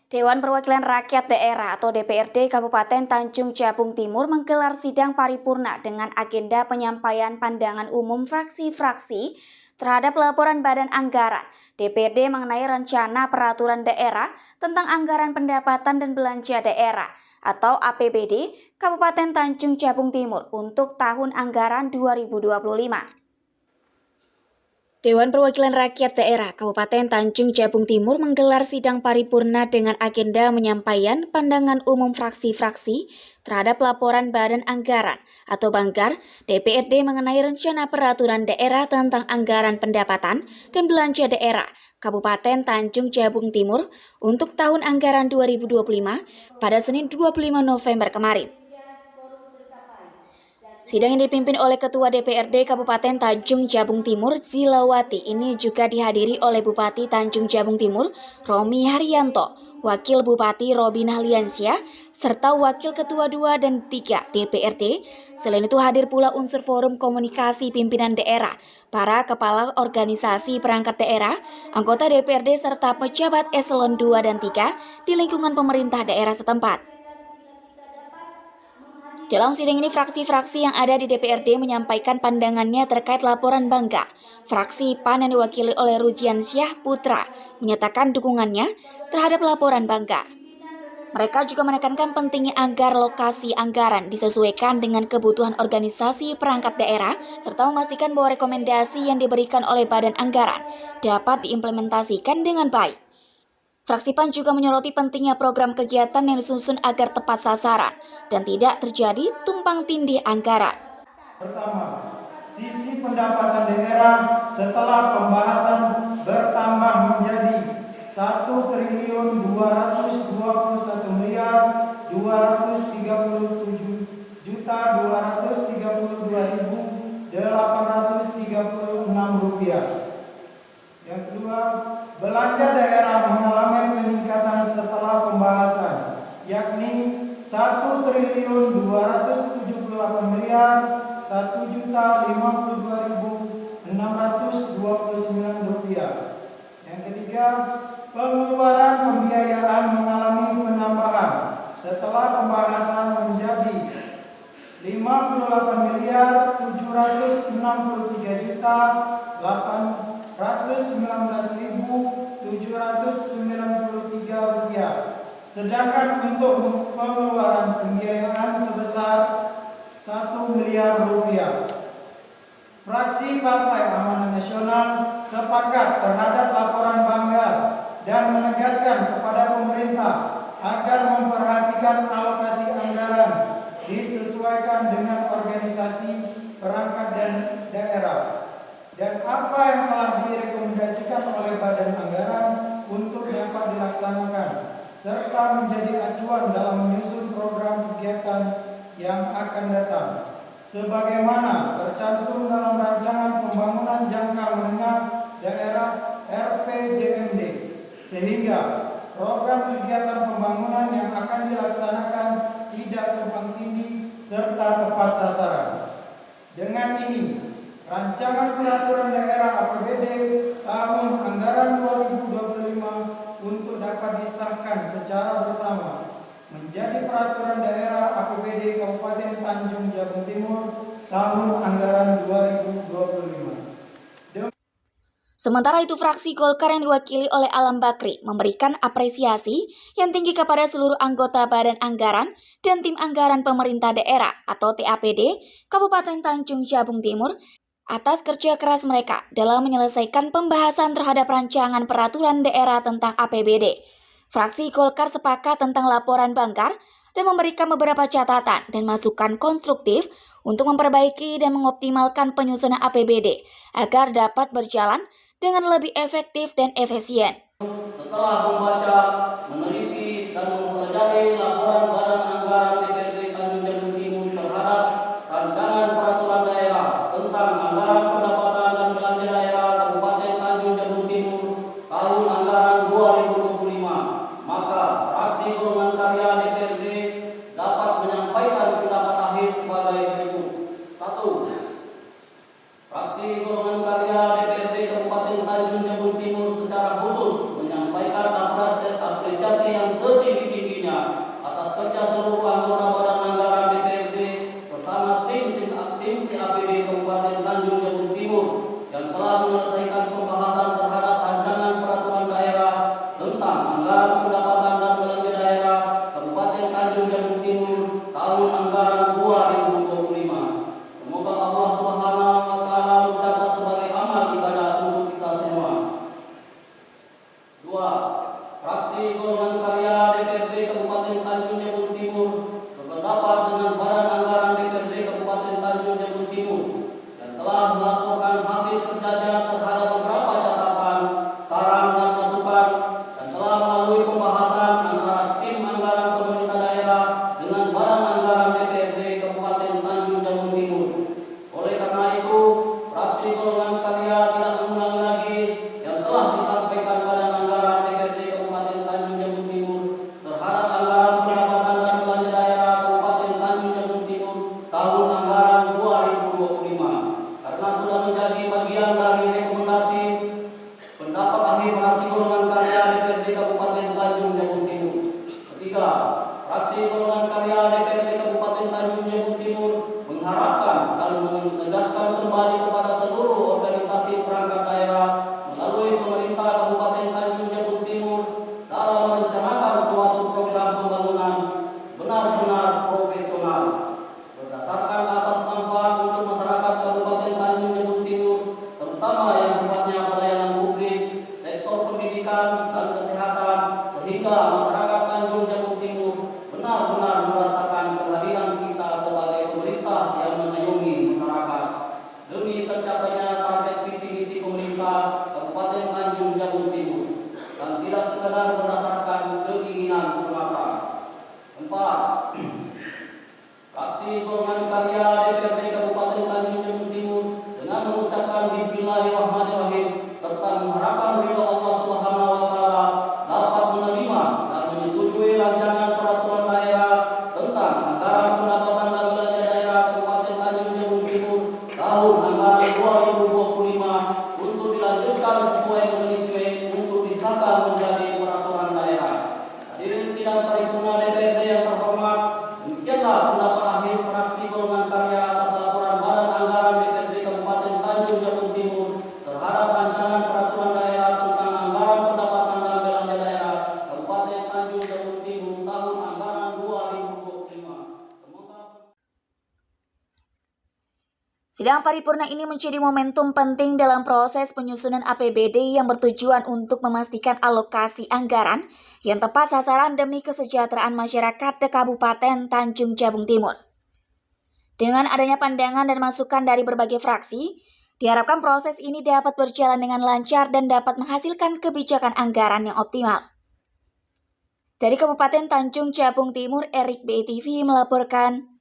Dewan Perwakilan Rakyat Daerah atau DPRD Kabupaten Tanjung Jabung Timur menggelar sidang paripurna dengan agenda penyampaian pandangan umum fraksi-fraksi terhadap laporan Badan Anggaran DPRD mengenai rencana peraturan daerah tentang anggaran pendapatan dan belanja daerah atau APBD Kabupaten Tanjung Jabung Timur untuk tahun anggaran 2025. Dewan Perwakilan Rakyat Daerah Kabupaten Tanjung Jabung Timur menggelar sidang paripurna dengan agenda penyampaian pandangan umum fraksi-fraksi terhadap laporan Badan Anggaran atau Banggar DPRD mengenai rencana peraturan daerah tentang anggaran pendapatan dan belanja daerah Kabupaten Tanjung Jabung Timur untuk tahun anggaran 2025 pada Senin 25 November kemarin. Sidang yang dipimpin oleh Ketua DPRD Kabupaten Tanjung Jabung Timur, Zilawati, ini juga dihadiri oleh Bupati Tanjung Jabung Timur, Romi Haryanto, Wakil Bupati Robin Haliansyah, serta Wakil Ketua 2 dan 3 DPRD. Selain itu hadir pula unsur forum komunikasi pimpinan daerah, para kepala organisasi perangkat daerah, anggota DPRD serta pejabat eselon 2 dan 3 di lingkungan pemerintah daerah setempat. Dalam sidang ini, fraksi-fraksi yang ada di DPRD menyampaikan pandangannya terkait laporan Banggar. Fraksi PAN yang diwakili oleh Rujian Syah Putra menyatakan dukungannya terhadap laporan Banggar. Mereka juga menekankan pentingnya agar lokasi anggaran disesuaikan dengan kebutuhan organisasi perangkat daerah, serta memastikan bahwa rekomendasi yang diberikan oleh Badan Anggaran dapat diimplementasikan dengan baik. Fraksi PAN juga menyoroti pentingnya program kegiatan yang disusun agar tepat sasaran dan tidak terjadi tumpang tindih anggaran. Pertama, sisi pendapatan daerah setelah pembahasan bertambah menjadi 1.221.232.836 rupiah. Yang kedua, belanja daerah mengalami peningkatan setelah pembahasan, yakni 1.278.152.629 rupiah. Yang ketiga, pengeluaran pembiayaan mengalami penambahan setelah pembahasan menjadi 58.719.793 rupiah. Sedangkan untuk pengeluaran pembiayaan sebesar 1 miliar rupiah. Fraksi Partai Amanat Nasional sepakat terhadap laporan Banggar dan menegaskan kepada pemerintah agar memperhatikan alokasi anggaran disesuaikan dengan organisasi perangkat dan daerah dan apa yang telah direkomendasikan oleh Badan Anggaran untuk dapat dilaksanakan, serta menjadi acuan dalam menyusun program kegiatan yang akan datang, sebagaimana tercantum dalam rancangan pembangunan jangka menengah daerah RPJMD, sehingga program kegiatan pembangunan yang akan dilaksanakan tidak tumpang tindih serta tepat sasaran. Dengan ini, rancangan peraturan daerah APBD tahun anggaran 2025 untuk dapat disahkan secara bersama menjadi peraturan daerah APBD Kabupaten Tanjung Jabung Timur tahun anggaran 2025. Sementara itu, fraksi Golkar yang diwakili oleh Alam Bakri memberikan apresiasi yang tinggi kepada seluruh anggota Badan Anggaran dan tim anggaran pemerintah daerah atau TAPD Kabupaten Tanjung Jabung Timur atas kerja keras mereka dalam menyelesaikan pembahasan terhadap rancangan peraturan daerah tentang APBD. Fraksi Golkar sepakat tentang laporan Banggar dan memberikan beberapa catatan dan masukan konstruktif untuk memperbaiki dan mengoptimalkan penyusunan APBD agar dapat berjalan dengan lebih efektif dan efisien. Setelah membaca, meneliti, dan mempelajari laporan Badan Anggaran DPRD Tanjung Jabung Timur terhadap rancangan peraturan daerah tentang anggaran pendapatan dan belanja daerah Kabupaten Tanjung Jabung Timur tahun anggaran 2025, maka fraksi golongan karya DPRD dapat menyampaikan pendapat akhir sebagai berikut. 1. Fraksi golongan karya DPRD Kabupaten Tanjung Jabung Timur secara khusus menyampaikan apresiasi apresiasi yang setinggi-tingginya atas kerja seluruh anggota Badan Anggaran DPRD bersama tim TAPD Kabupaten Tanjung Jabung Timur yang telah menyelesaikan pembahasan terhadap rancangan peraturan daerah tentang anggaran pendapatan dan belanja daerah Kabupaten Tanjung Jabung Timur tahun anggaran 2025. Semoga Allah Subhanahu wa taala mencatat sebagai amal ibadah untuk kita semua. 2. Fraksi Golongan Karya DPRD Kabupaten Tanjung Jabung Timur sependapat dengan Badan Anggaran DPRD Kabupaten Tanjung Jabung Timur yang telah melaporkan hasil kerjanya terhadap beberapa catatan, saran dan masukan dan telah melalui pembahasan antara tim anggaran pemerintah daerah dengan Badan Anggaran DPRD Kabupaten Tanjung Jabung Timur. Oleh karena itu, fraksi Golongan Karya tidak mengulangi lagi yang telah disampaikan Badan Anggaran DPRD Kabupaten Tanjung Jabung Timur terhadap anggaran pendapatan dan belanja daerah Kabupaten Tanjung Jabung Timur tahun anggaran 2025 karena sudah menjadi bagian dari rekomendasi pendapat akhir fraksi Golongan Karya DPRD Kabupaten Tanjung Jabung Timur. Ketiga, fraksi Golongan Karya DPRD Kabupaten Tanjung Jabung Timur mengharapkan dan menegaskan kembali kepada seluruh organisasi perangkat daerah melalui pemerintah Kabupaten Tanjung Jabung Timur dalam merencanakan suatu program pembangunan benar-benar profesional berdasarkan asas manfaat untuk masyarakat Kabupaten Tanjung Jabung Timur, terutama yang sifatnya pelayanan publik, sektor pendidikan dan kesehatan, sehingga masyarakat Tanjung Jabung Timur benar-benar merasakan kehadiran kita sebagai pemerintah yang mengayomi masyarakat demi tercapainya target visi misi pemerintah Kabupaten Tanjung Jabung Timur dan tidak sekedar berdasarkan keinginan semata. 4. Fraksi Golongan Karya DPRD Kabupaten Tanjung Jabung Timur dengan mengucapkan Bismillahirrahmanirrahim serta mengharapkan ridho Allah Subhanahu wa taala dapat menerima dan menyetujui rancangan peraturan daerah tentang anggaran pendapatan dan belanja daerah Kabupaten Tanjung Jabung Timur tahun anggaran 2025 untuk dilanjutkan sesuai mekanisme untuk disahkan menjadi peraturan daerah. Hadirin sidang paripurna DPRD yang terhormat, demikianlah pendapat akhir fraksi Golongan Karya atas laporan Badan Anggaran DPRD Kabupaten Tanjung Jabung Timur terhadap rancangan peraturan daerah tentang anggaran pendapatan dan belanja daerah Kabupaten Tanjung Jabung Timur tahun anggaran 2025. Semoga Sidang paripurna ini menjadi momentum penting dalam proses penyusunan APBD yang bertujuan untuk memastikan alokasi anggaran yang tepat sasaran demi kesejahteraan masyarakat di Kabupaten Tanjung Jabung Timur. Dengan adanya pandangan dan masukan dari berbagai fraksi, diharapkan proses ini dapat berjalan dengan lancar dan dapat menghasilkan kebijakan anggaran yang optimal. Dari Kabupaten Tanjung Jabung Timur, Erik BTV melaporkan.